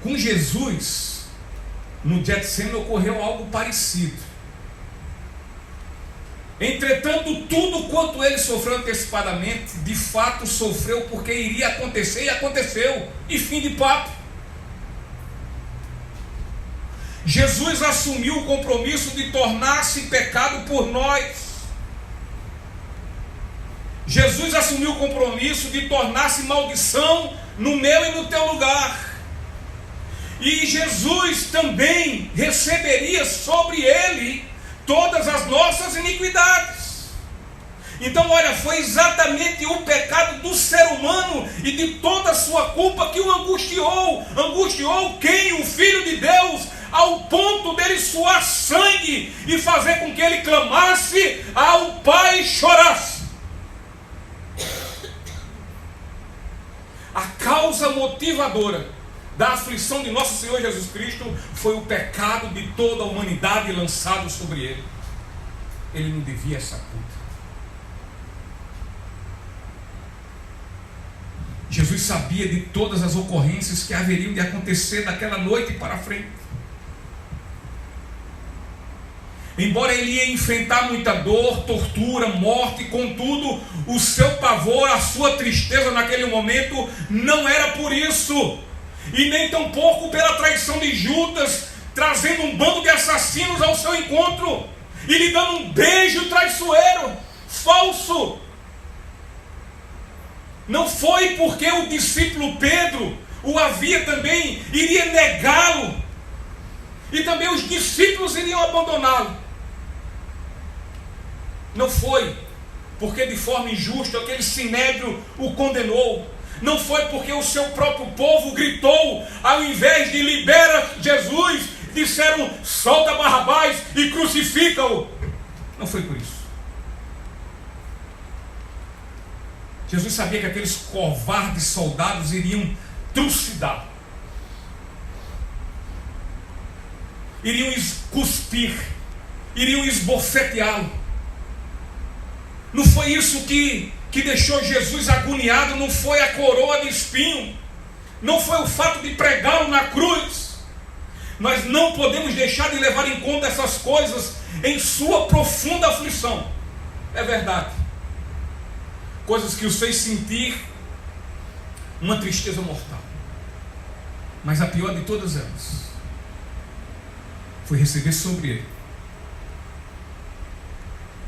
Com Jesus, no Getsemane, ocorreu algo parecido. Entretanto, tudo quanto ele sofreu antecipadamente, de fato sofreu porque iria acontecer, e aconteceu, e fim de papo. Jesus assumiu o compromisso de tornar-se pecado por nós. Jesus assumiu o compromisso de tornar-se maldição no meu e no teu lugar. E Jesus também receberia sobre ele todas as nossas iniquidades. Então, olha, foi exatamente o pecado do ser humano e de toda a sua culpa que o angustiou. Angustiou quem? O Filho de Deus, ao ponto dele suar sangue e fazer com que ele clamasse ao Pai e chorasse. A causa motivadora da aflição de nosso Senhor Jesus Cristo foi o pecado de toda a humanidade lançado sobre ele. Ele não devia essa culpa. Jesus sabia de todas as ocorrências que haveriam de acontecer daquela noite para frente. Embora ele ia enfrentar muita dor, tortura, morte, contudo, o seu pavor, a sua tristeza naquele momento não era por isso. E nem tampouco pela traição de Judas, trazendo um bando de assassinos ao seu encontro e lhe dando um beijo traiçoeiro, falso. Não foi porque o discípulo Pedro o havia também, iria negá-lo, e também os discípulos iriam abandoná-lo. Não foi porque de forma injusta aquele sinédrio o condenou. Não foi porque o seu próprio povo gritou, ao invés de libera Jesus, disseram solta Barrabás e crucifica-o. Não foi por isso. Jesus sabia que aqueles covardes soldados iriam trucidá-lo, iriam cuspir, iriam esbofeteá-lo. Não foi isso que deixou Jesus agoniado, não foi a coroa de espinho, não foi o fato de pregá-lo na cruz. Nós não podemos deixar de levar em conta essas coisas em sua profunda aflição. É verdade. Coisas que os fez sentir uma tristeza mortal. Mas a pior de todas elas foi receber sobre ele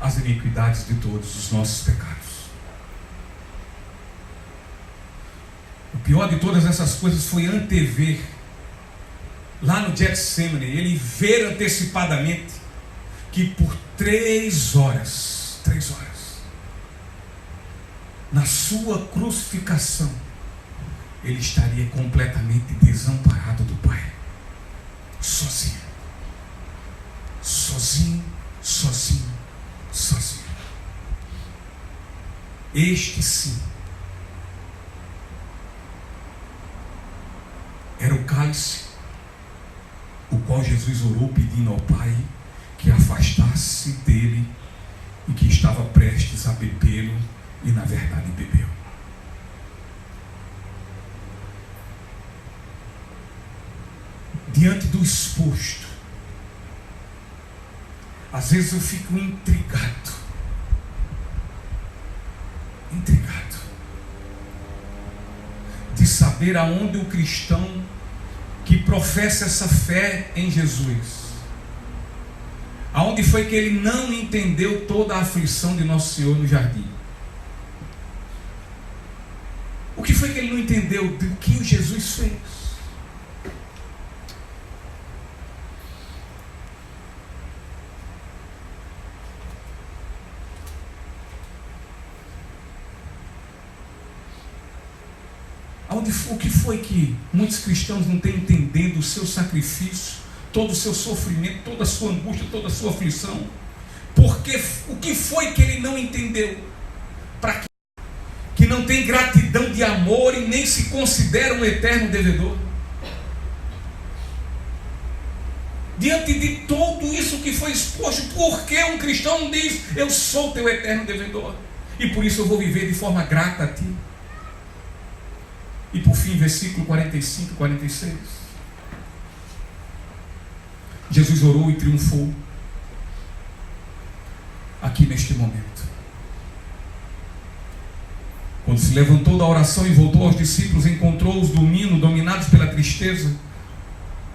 as iniquidades de todos os nossos pecados. O pior de todas essas coisas foi antever, lá no Getsemane, ele ver antecipadamente que por 3 horas, na sua crucificação, ele estaria completamente desamparado do Pai. sozinho. Sozinho, sozinho, sozinho. Este sim era o cálice, o qual Jesus orou pedindo ao Pai que afastasse dele e que estava prestes a bebê-lo e na verdade bebeu. Diante do exposto, às vezes eu fico intrigado, de saber aonde o cristão que professa essa fé em Jesus, aonde foi que ele não entendeu toda a aflição de Nosso Senhor no jardim. O que foi que ele não entendeu do que o Jesus fez? O que foi que muitos cristãos não têm entendido o seu sacrifício, todo o seu sofrimento, toda a sua angústia, toda a sua aflição? Porque o que foi que ele não entendeu? Para que não tem gratidão de amor e nem se considera um eterno devedor? Diante de tudo isso que foi exposto, por que um cristão diz: eu sou teu eterno devedor e por isso eu vou viver de forma grata a ti? E por fim, versículo 45 e 46. Jesus orou e triunfou aqui neste momento. Quando se levantou da oração e voltou aos discípulos, encontrou-os dormindo, dominados pela tristeza.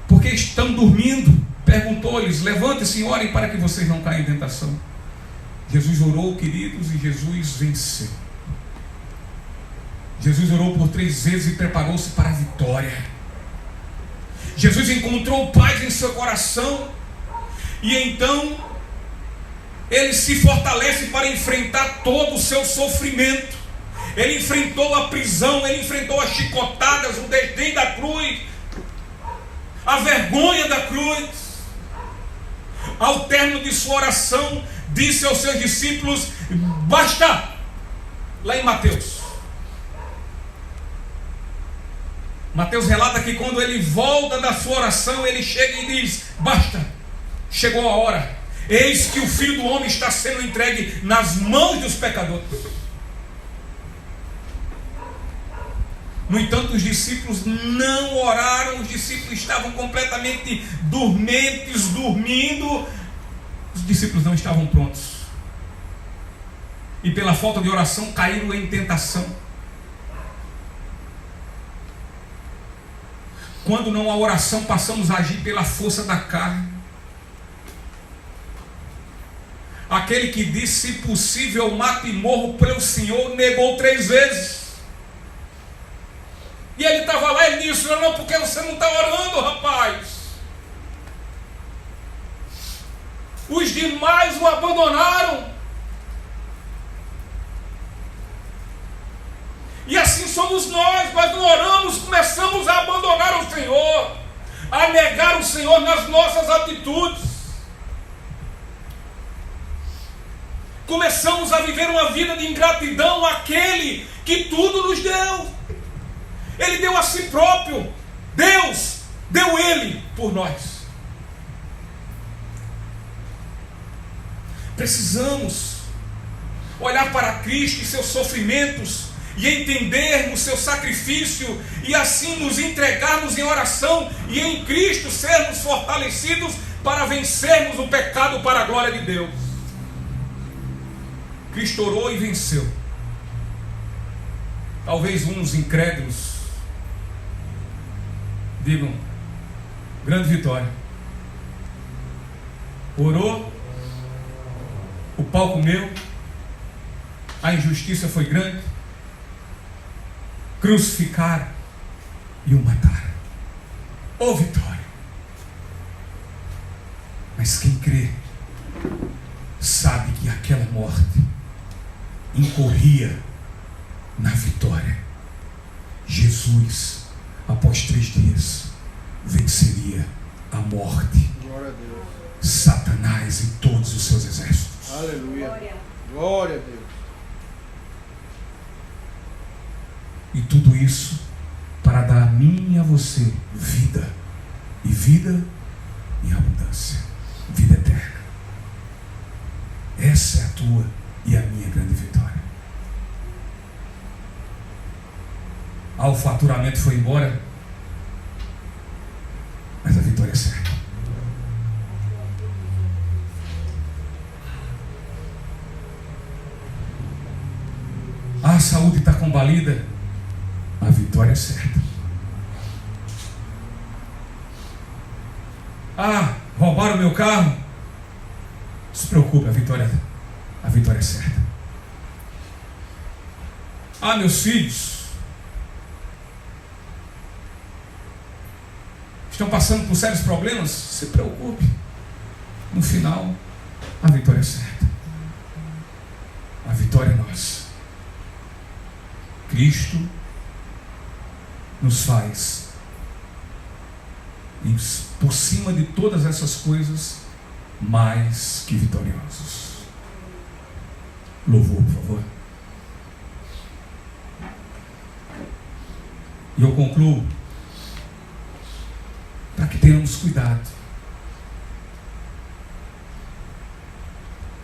Por que estão dormindo? Perguntou-lhes: levantem-se e orem para que vocês não caiam em tentação. Jesus orou, queridos, e Jesus venceu. Jesus orou por 3 vezes e preparou-se para a vitória. Jesus encontrou paz em seu coração e então ele se fortalece para enfrentar todo o seu sofrimento. Ele enfrentou a prisão, ele enfrentou as chicotadas, o desdém da cruz, a vergonha da cruz. Ao término de sua oração, disse aos seus discípulos: basta! Lá em Mateus relata que quando ele volta da sua oração, ele chega e diz: basta, chegou a hora, eis que o Filho do Homem está sendo entregue nas mãos dos pecadores. No entanto, os discípulos não oraram, os discípulos estavam completamente dormentes, dormindo. Os discípulos não estavam prontos, e pela falta de oração caíram em tentação. Quando não há oração, passamos a agir pela força da carne. Aquele que disse: se possível, mato e morro pelo Senhor, negou 3 vezes. E ele estava lá e disse: não, porque você não está orando, rapaz. Os demais o abandonaram. E assim somos nós não oramos, começamos a abandonar o Senhor, a negar o Senhor nas nossas atitudes. Começamos a viver uma vida de ingratidão àquele que tudo nos deu. Ele deu a si próprio. Deus deu Ele por nós. Precisamos olhar para Cristo e seus sofrimentos e entendermos seu sacrifício e assim nos entregarmos em oração e em Cristo sermos fortalecidos para vencermos o pecado para a glória de Deus. Cristo orou e venceu. Talvez uns incrédulos digam: grande vitória. Orou, o pau comeu, a injustiça foi grande, crucificaram e o mataram. Ô vitória! Mas quem crê sabe que aquela morte incorria na vitória. Jesus, após 3 dias, venceria a morte, Glória a Deus. Satanás e todos os seus exércitos. Aleluia. Glória a Deus. E tudo isso para dar a mim e a você vida. E vida em abundância. Vida eterna. Essa é a tua e a minha grande vitória. O faturamento foi embora, mas a vitória é certa. A saúde está combalida, a vitória é certa. Roubaram meu carro, não se preocupe, a vitória é certa. Meus filhos estão passando por sérios problemas, se preocupe, no final a vitória é certa. A vitória é nossa. Cristo nos faz, por cima de todas essas coisas, mais que vitoriosos. Louvor, por favor. E eu concluo para que tenhamos cuidado.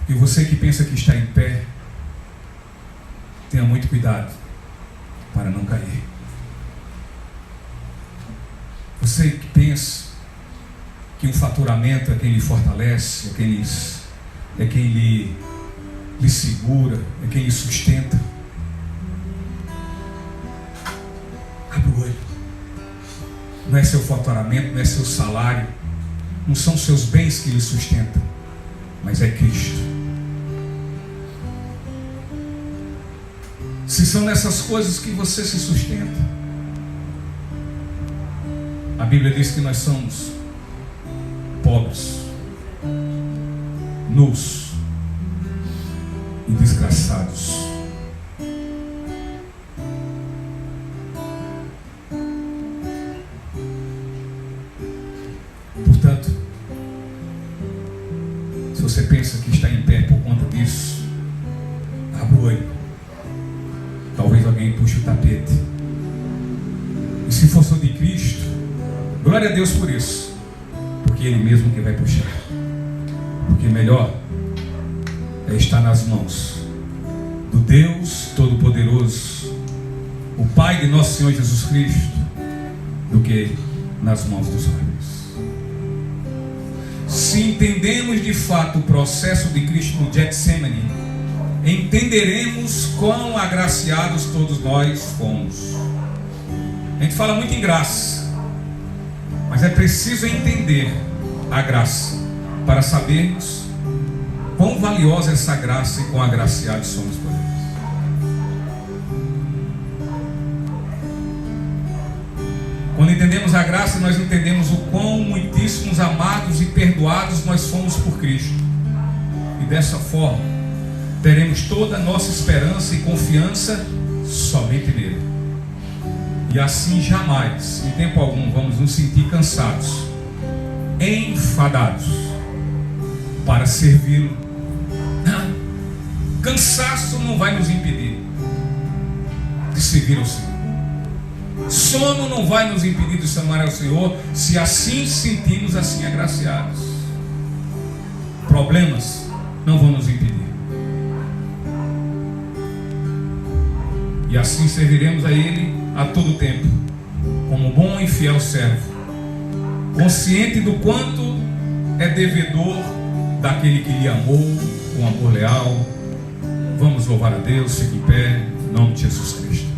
E você que pensa que está em pé, tenha muito cuidado para não cair. Você que pensa que um faturamento é quem lhe fortalece, é quem lhe segura, é quem lhe sustenta, abra o olho. Não é seu faturamento, não é seu salário, não são seus bens que lhe sustentam, mas é Cristo. Se são nessas coisas que você se sustenta, a Bíblia diz que nós somos pobres, nus e desgraçados. Portanto, se você pensa que está em pé por conta disso, abra o olho. Talvez alguém puxe o tapete. E se for só de Cristo, glória a Deus por isso, porque Ele mesmo que vai puxar. Porque melhor é estar nas mãos do Deus Todo-Poderoso, o Pai de nosso Senhor Jesus Cristo, do que nas mãos dos homens. Se entendemos de fato o processo de Cristo no Getsemane, entenderemos quão agraciados todos nós fomos. A gente fala muito em graça, mas é preciso entender a graça para sabermos quão valiosa é essa graça e quão agraciados somos por ela. Quando entendemos a graça, nós entendemos o quão muitíssimos amados e perdoados nós fomos por Cristo. E dessa forma, teremos toda a nossa esperança e confiança somente nele. E assim jamais, em tempo algum, vamos nos sentir cansados, enfadados para servi-lo. Cansaço não vai nos impedir de servir ao Senhor. Sono não vai nos impedir de chamar ao Senhor, se assim sentirmos assim agraciados. Problemas não vão nos impedir. E assim serviremos a Ele a todo tempo, como bom e fiel servo, consciente do quanto é devedor daquele que lhe amou com amor leal. Vamos louvar a Deus, fique em pé, em nome de Jesus Cristo.